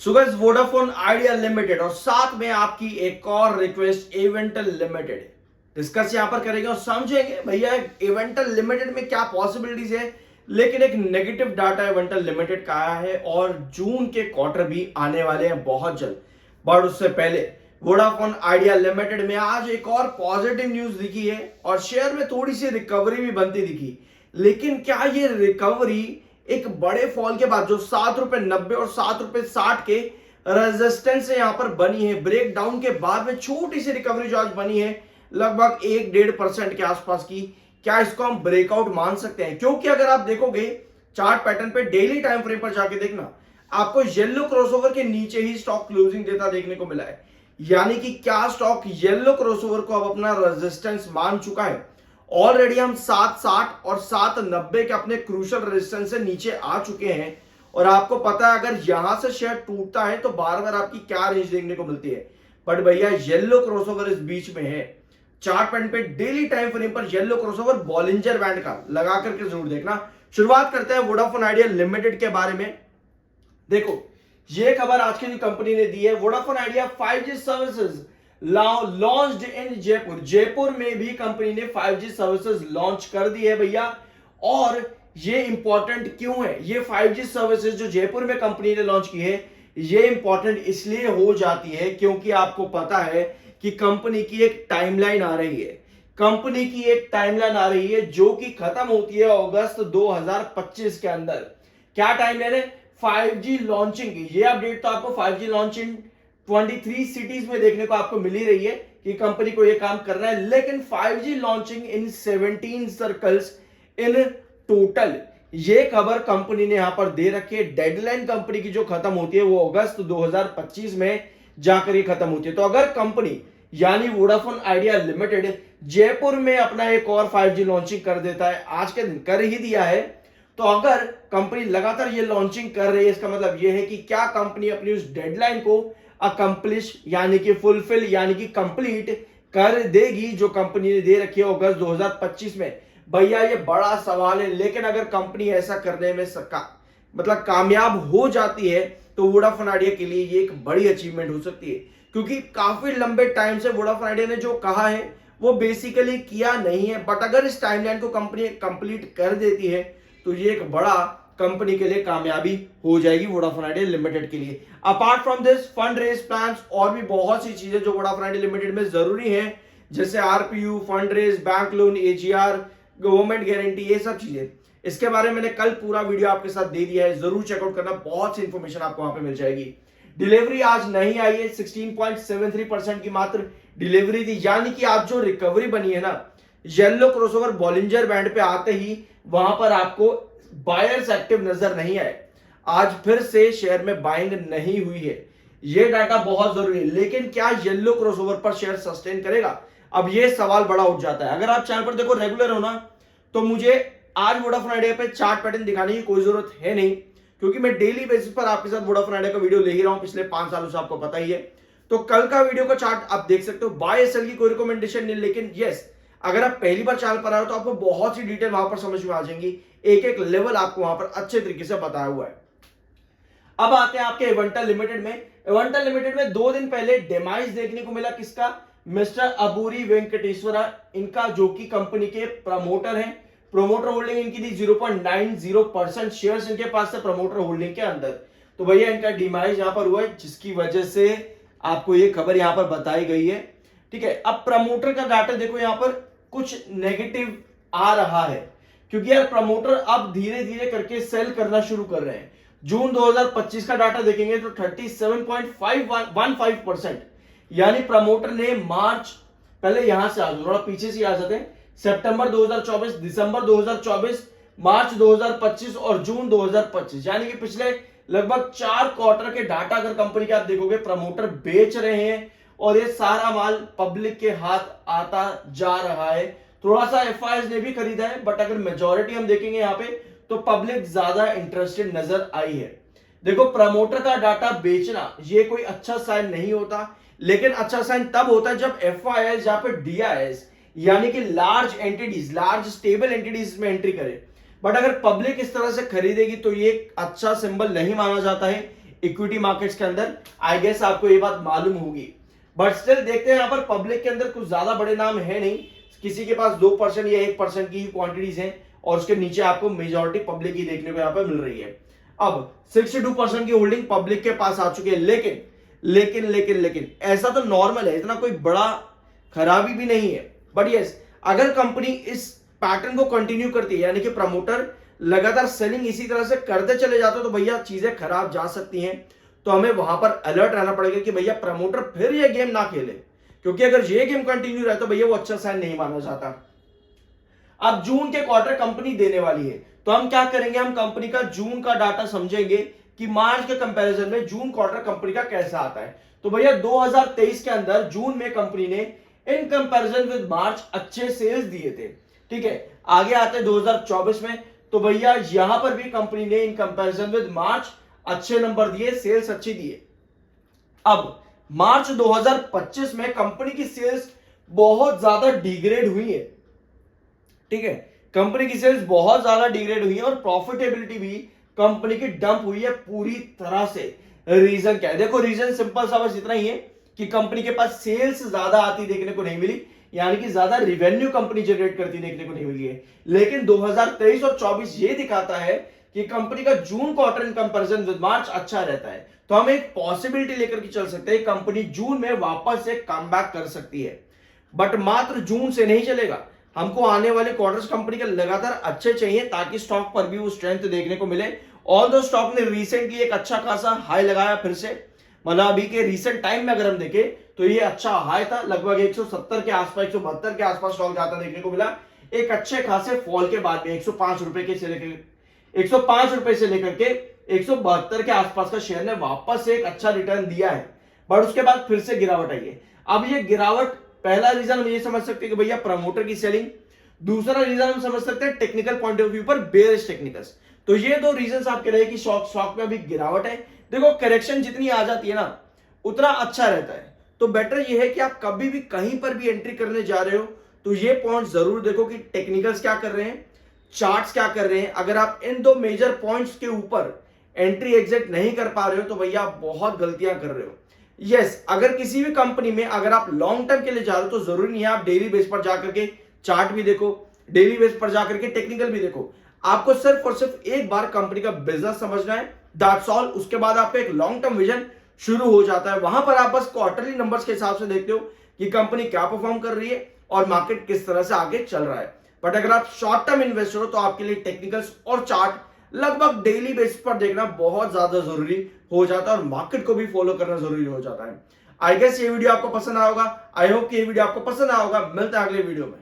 So guys Vodafone idea limited और साथ में आपकी एक और रिक्वेस्ट एवेंटल लिमिटेड डिस्कस यहां पर करेंगे और समझेंगे भैया एवेंटल लिमिटेड में क्या पॉसिबिलिटीज है। लेकिन एक नेगेटिव डाटा एवेंटल लिमिटेड का आया है और जून के क्वार्टर भी आने वाले हैं बहुत जल्द। बट उससे पहले वोडाफोन आइडिया लिमिटेड में आज एक और पॉजिटिव न्यूज दिखी है और शेयर में थोड़ी सी रिकवरी भी बनती दिखी। लेकिन क्या ये रिकवरी एक बड़े फॉल के बाद जो ₹7.90 और ₹7.60 के रेजिस्टेंस से यहां पर बनी है, ब्रेक डाउन के बाद में छोटी सी रिकवरी जो आज बनी है लगभग 1-1.5% के आसपास की, क्या इसको हम ब्रेकआउट मान सकते हैं? क्योंकि अगर आप देखोगे चार्ट पैटर्न पे डेली टाइम फ्रेम पर जाके देखना, आपको येलो क्रॉसओवर के नीचे ही स्टॉक क्लोजिंग देता देखने को मिला है। यानी कि क्या स्टॉक येलो क्रॉसओवर को अब अपना रेजिस्टेंस मान चुका है? ऑलरेडी हम 760 और 790 के अपने क्रूशल रेजिस्टेंस से नीचे आ चुके हैं और आपको पता है अगर यहां से शेयर टूटता है तो बार बार आपकी क्या रेंज देखने को मिलती है। बट भैया येलो क्रॉसओवर इस बीच में है। चार्ट पैटर्न पे डेली टाइम फ्रेम पर येलो क्रॉसओवर बॉलिंजर बैंड का लगा करके जरूर देखना। शुरुआत करते हैं वोडाफोन आइडिया लिमिटेड के बारे में। देखो ये खबर आज की कंपनी ने दी है, Vodafone idea 5G services launched in Jaipur. Jaipur में भी कंपनी ने 5G सर्विसेज लॉन्च कर दी है भैया। और ये इंपॉर्टेंट क्यों है? ये 5G सर्विसेज जो जयपुर में कंपनी ने लॉन्च की है ये इंपॉर्टेंट इसलिए हो जाती है क्योंकि आपको पता है कि कंपनी की एक टाइमलाइन आ रही है। कंपनी की एक टाइमलाइन आ रही है जो कि खत्म होती है अगस्त 2025 के अंदर। क्या टाइमलाइन है? 5G लॉन्चिंग की। ये अपडेट तो आपको 5G लॉन्चिंग 23 सिटीज में देखने को आपको मिल ही रही है कि कंपनी को यह काम करना है। लेकिन 5G launching in 17 circles in total, ये खबर कंपनी ने यहां पर दे रखी है। डेडलाइन कंपनी की जो खत्म होती है वो अगस्त 2025 में जाकर ये खत्म होती है। तो अगर कंपनी यानी वोडाफोन आइडिया लिमिटेड जयपुर में अपना एक और 5G लॉन्चिंग कर देता है, आज के दिन कर ही दिया है, तो अगर कंपनी लगातार ये लॉन्चिंग कर रही है इसका मतलब ये है कि क्या कंपनी अपनी उस डेडलाइन को अकम्प्लिश यानी कि फुलफिल यानी कि कंप्लीट कर देगी जो कंपनी ने दे रखी है अगस्त 2025 में। भैया ये बड़ा सवाल है। लेकिन अगर कंपनी ऐसा करने में मतलब कामयाब हो जाती है तो वोडाफोन आइडिया के लिए ये एक बड़ी अचीवमेंट हो सकती है, क्योंकि काफी लंबे टाइम से वोडाफोन आइडिया ने जो कहा है वो बेसिकली किया नहीं है। बट अगर इस टाइमलाइन को कंपनी कंप्लीट कर देती है तो ये एक बड़ा कंपनी के लिए कामयाबी हो जाएगी वोडाफोन आइडिया लिमिटेड के लिए। Apart from this fund raise plans और भी बहुत सी चीजें जो वोडाफोन आइडिया लिमिटेड में जरूरी है, जैसे RPU, fund raise, bank loan, AGR, government guarantee, ये सब चीजें, इसके बारे में मैंने कल पूरा वीडियो आपके साथ दे दिया है, जरूर चेकआउट करना। बहुत सी इंफॉर्मेशन आपको वहां पे मिल जाएगी। डिलीवरी आज नहीं आई है, 16.73% की मात्र डिलीवरी थी। यानी कि आज जो रिकवरी बनी है ना, येलो क्रॉसओवर बॉलिंजर बैंड पे आते ही वहां पर आपको बायर्स एक्टिव नजर नहीं आए। आज फिर से शेयर में बाइंग नहीं हुई है, यह डाटा बहुत जरूरी है। लेकिन क्या येलो क्रॉसओवर पर शेयर सस्टेन करेगा? अब यह सवाल बड़ा उठ जाता है। अगर आप चैनल पर देखो रेगुलर हो ना, तो मुझे आज वोडाफोन आइडिया पे चार्ट पैटर्न दिखाने की कोई जरूरत है नहीं, क्योंकि मैं डेली बेसिस पर आपके साथ वोडाफोन आइडिया का वीडियो ले ही रहा हूं पिछले 5 सालों से, आपको पता ही है। तो कल का वीडियो का चार्ट आप देख सकते हो। बाय सेल की कोई रिकमेंडेशन नहीं, लेकिन यस अगर आप पहली बार चैनल पर आए हो तो आपको बहुत सी डिटेल वहां पर समझ में आ जाएंगी। एक एक लेवल आपको वहां पर अच्छे तरीके से बताया हुआ है। अब आते हैं आपके एवेंटल लिमिटेड में। एवेंटल लिमिटेड में 2 दिन पहले डेमाइज देखने को मिला। किसका? मिस्टर अबूरी वेंकटेश्वरा, इनका, जो कि कंपनी के प्रमोटर हैं। प्रमोटर होल्डिंग इनकी थी 0.90% शेयर्स इनके पास से प्रमोटर होल्डिंग के अंदर। तो भैया इनका डिमाइज यहां पर हुआ है, जिसकी वजह से आपको ये खबर यहां पर बताई गई है। ठीक है, अब प्रमोटर का डाटा देखो, यहां पर कुछ नेगेटिव आ रहा है, क्योंकि यार प्रमोटर अब धीरे धीरे करके सेल करना शुरू कर रहे हैं। जून 2025 का डाटा देखेंगे तो 37.15%, यानी प्रमोटर ने मार्च, पहले यहां से आ जाओ, थोड़ा पीछे से आ जाते हैं, सितंबर 2024, दिसंबर 2024, मार्च 2025 और जून 2025, यानी कि पिछले लगभग 4 क्वार्टर के डाटा अगर कंपनी के आप देखोगे, प्रमोटर बेच रहे हैं और ये सारा माल पब्लिक के हाथ आता जा रहा है। थोड़ा सा एफआईएस ने भी खरीदा है, बट अगर मेजॉरिटी हम देखेंगे यहाँ पे तो पब्लिक ज्यादा इंटरेस्टेड नजर आई है। देखो प्रमोटर का डाटा बेचना ये कोई अच्छा साइन नहीं होता, लेकिन अच्छा साइन तब होता है जब एफआईएस या फिर डीआईएस यानी कि large entities, large stable entities में एंट्री करे। बट अगर पब्लिक इस तरह से खरीदेगी तो ये अच्छा सिंबल नहीं माना जाता है। इक्विटी मार्केट्स के अंदर। आई गेस आपको ये बात मालूम होगी, बट स्टिल देखते हैं यहाँ पर पब्लिक के अंदर कुछ ज्यादा बड़े नाम है नहीं, किसी के पास 2% या 1% की ही क्वांटिटीज हैं और उसके नीचे आपको मेजॉरिटी पब्लिक ही देखने को यहाँ पर मिल रही है। अब 62% की होल्डिंग पब्लिक के पास आ चुकी है, लेकिन लेकिन लेकिन लेकिन ऐसा तो नॉर्मल है, इतना कोई बड़ा खराबी भी नहीं है। बट यस, अगर कंपनी इस पैटर्न को कंटिन्यू करती है, यानी कि प्रमोटर लगातार सेलिंग इसी तरह से करते चले जाते हो, तो भैया चीजें खराब जा सकती हैं। तो हमें वहां पर अलर्ट रहना पड़ेगा कि भैया प्रमोटर फिर ये गेम ना खेले, क्योंकि अगर ये गेम कंटिन्यू रहे तो भैया वो अच्छा साइन नहीं माना जाता। अब जून के क्वार्टर कंपनी देने वाली है, तो हम क्या करेंगे, हम कंपनी का जून का डाटा समझेंगे कि मार्च के कंपैरिजन में जून क्वार्टर कंपनी का कैसा आता है। तो भैया 2023 के अंदर जून में कंपनी ने इन कंपैरिजन विद मार्च अच्छे सेल्स दिए थे, ठीक है। आगे आते हैं 2024 में, तो भैया यहां पर भी कंपनी ने इन कंपैरिजन विद मार्च अच्छे नंबर दिए, सेल्स अच्छी दिए। अब मार्च 2025 में कंपनी की सेल्स बहुत ज्यादा डिग्रेड हुई है, ठीक है। कंपनी की सेल्स बहुत ज्यादा डिग्रेड हुई है और प्रॉफिटेबिलिटी भी कंपनी की डंप हुई है पूरी तरह से। रीजन क्या है, देखो रीजन सिंपल सा बस इतना ही है कि कंपनी के पास सेल्स ज्यादा आती देखने को नहीं मिली, यानी कि ज्यादा रिवेन्यू कंपनी जनरेट करती देखने को नहीं मिली है। लेकिन 2023 और 24 ये दिखाता है कि कंपनी का June quarter in comparison with March अच्छा रहता है। तो हम एक पॉसिबिलिटी लेकर के चल सकते हैं, कंपनी जून में वापस से कमबैक कर सकती है। बट मात्र जून से नहीं चलेगा, हमको आने वाले क्वार्टर्स कंपनी के लगातार अच्छे चाहिए, ताकि स्टॉक पर भी वो स्ट्रेंथ देखने को मिले। ऑल दो स्टॉक ने रिसेंटली एक अच्छा खासा हाई लगाया फिर से, मतलब अभी के रिसेंट टाइम में अगर हम देखें तो ये अच्छा हाई था, लगभग 170 के आसपास 172 के आसपास स्टॉक जाता देखने को मिला। एक अच्छे खासे फॉल के बाद में 105 रुपए के से लेकर 105 रुपए से लेकर के 172 के आसपास का शेयर ने वापस से एक अच्छा रिटर्न दिया है, बट उसके बाद फिर से गिरावट आई है। अब ये गिरावट, पहला रीजन हम ये समझ सकते हैं कि भैया प्रमोटर की सेलिंग, दूसरा रीजन हम समझ सकते हैं टेक्निकल पॉइंट ऑफ व्यू पर बेयरिश टेक्निकल्स। तो ये दो रीजन आपके रहे कि स्टॉक में अभी गिरावट है। देखो करेक्शन जितनी आ जाती है ना उतना अच्छा रहता है, तो बेटर ये है कि आप कभी भी कहीं पर भी एंट्री करने जा रहे हो तो ये पॉइंट जरूर देखो कि टेक्निकल्स क्या कर रहे हैं, चार्ट्स क्या कर रहे हैं। अगर आप इन दो मेजर पॉइंट्स के ऊपर एंट्री एग्जिट नहीं कर पा रहे हो तो भैया आप बहुत गलतियां कर रहे हो। यस, अगर किसी भी कंपनी में अगर आप लॉन्ग टर्म के लिए जा रहे हो तो जरूरी नहीं है आप डेली बेस पर जाकर के चार्ट भी देखो, डेली बेस पर जाकर के टेक्निकल भी देखो। आपको सिर्फ और सिर्फ एक बार कंपनी का बिजनेस समझना है, दैट्स ऑल। उसके बाद आपका एक लॉन्ग टर्म विजन शुरू हो जाता है। वहां पर आप बस क्वार्टरली नंबर्स के हिसाब से देखते हो कि कंपनी क्या परफॉर्म कर रही है और मार्केट किस तरह से आगे चल रहा है। बट अगर आप शॉर्ट टर्म इन्वेस्टर हो तो आपके लिए टेक्निकल्स और चार्ट लगभग डेली बेसिस पर देखना बहुत ज्यादा जरूरी हो जाता है और मार्केट को भी फॉलो करना जरूरी हो जाता है। आई गेस ये वीडियो आपको पसंद आया होगा। आई होप कि ये वीडियो आपको पसंद आया होगा। मिलता है अगले वीडियो में।